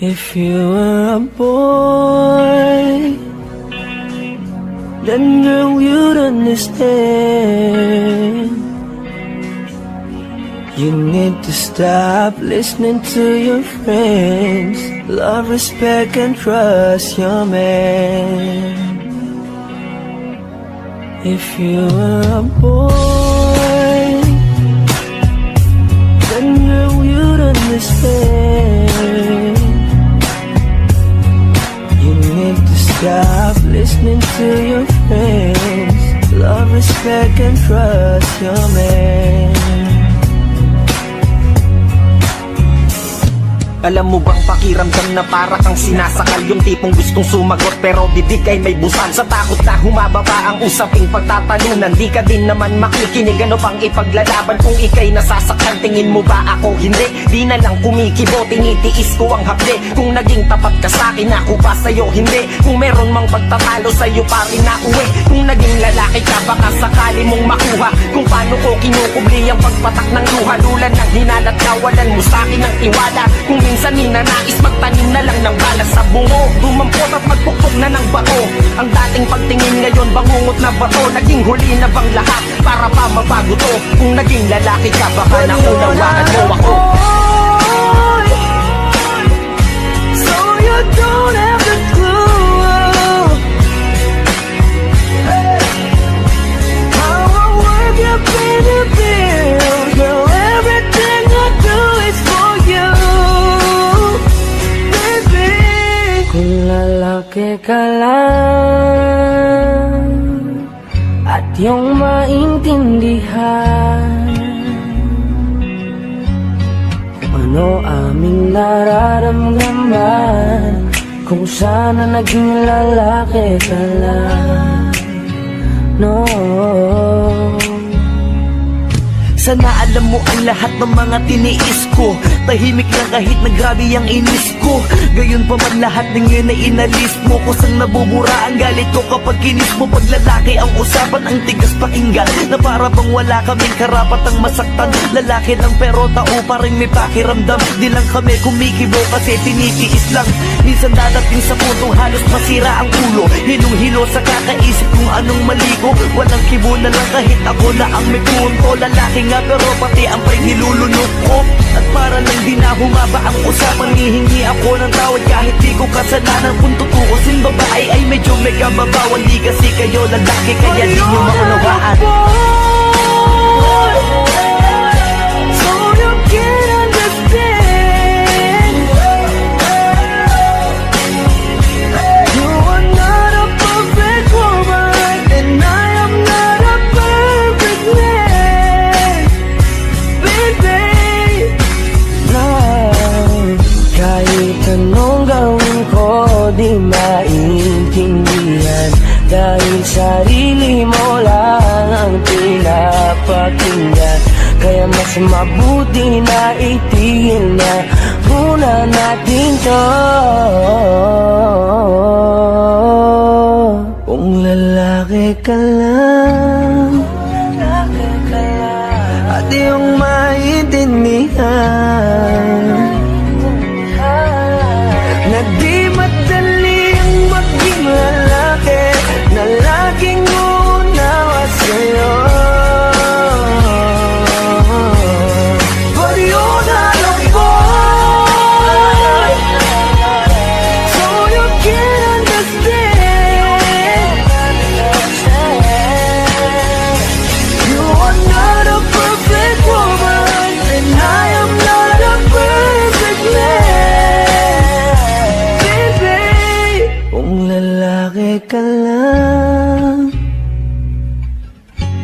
If you were a boy, then girl you'd understand. You need to stop listening to your friends. Love, respect, and trust your man. If you were a boy, then girl you'd understand. You need to stop listening to your friends. Love, respect, and trust your man. Alam mo bang pakiramdam na para kang sinasakal? Yung tipong gustong sumagot pero bibig ay may busan. Sa takot na humababa ang usaping pagtatalunan, di ka din naman makikinig. Ano pang ipaglalaban kung ikay nasasaktan? Tingin mo ba ako hindi? Di na lang kumikibo, tinitiis ko ang hapde. Kung naging tapat ka sa'kin, ako ba sa'yo hindi? Kung meron mang pagtatalo sa'yo pa rin na uwi. Kung naging lalaki ka baka sakali mong makuha kung paano ko kinukubli ang pagpatak ng luha. Lulan ng hinalat kawalan mo sa'kin ng tiwala. Kung minsan ninanais magtanim na lang ng bala sa bungo, dumampot at magpukpok na ng bato. Ang dating pagtingin ngayon bangungot na bato. Naging huli na bang lahat para pa mabago to? Kung naging lalaki ka baka naunawaan mo ako. So you don't have the clue how I work you pay the bill. Girl, everything I do is for you. Kung lalaki ka lang at iyong maintindihan kung ano aming nararamdaman, kung sana naging lalaki ka lang. No, sana alam mo ang lahat ng mga tiniis ko. Tahimik na kahit na grabe ang inis ko. Gayon pa man lahat ng yun ay inalis mo. Kusang nabubura ang galit ko kapag kinis mo. Pag lalaki ang usapan, ang tigas pakinggan, na para bang wala kaming karapatang masaktan. Lalaki lang pero tao pa rin may pakiramdam. Di lang kami kumikibo kasi tinitiis lang. Minsan dadating sa puntong halos masira ang ulo. Hilong-hilo sa kakaisip kung anong mali ko. Walang kibo na lang kahit ako na ang may punto. Lalaki nga pero pati ang pa'y nilulunok ko. At para lang di na humaba ang usapan, hihingi ako ng tawad kahit di ko kasalanan. Kung tutuusin babae ay medyo may kababawan. Di kasi kayo lalaki kaya di nyo maunawaan. so you can understand. You are not a perfect woman, and I am not a perfect man, baby. No, kahit anong gawin ko di maintindihan, dahil sarili mo lang ang pinapakinggan. Kaya mas mabuti na itigil na muna natin to. Kung lalaki ka lang at iyong maintindihan na di madali ang maging lalaki, na laging uunawa sa'yo. But you're not a boy, so you can't understand. You are not a perfect woman, and I am not a perfect man, baby. Kung lalaki ka lang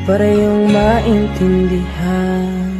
para yung maintindihan.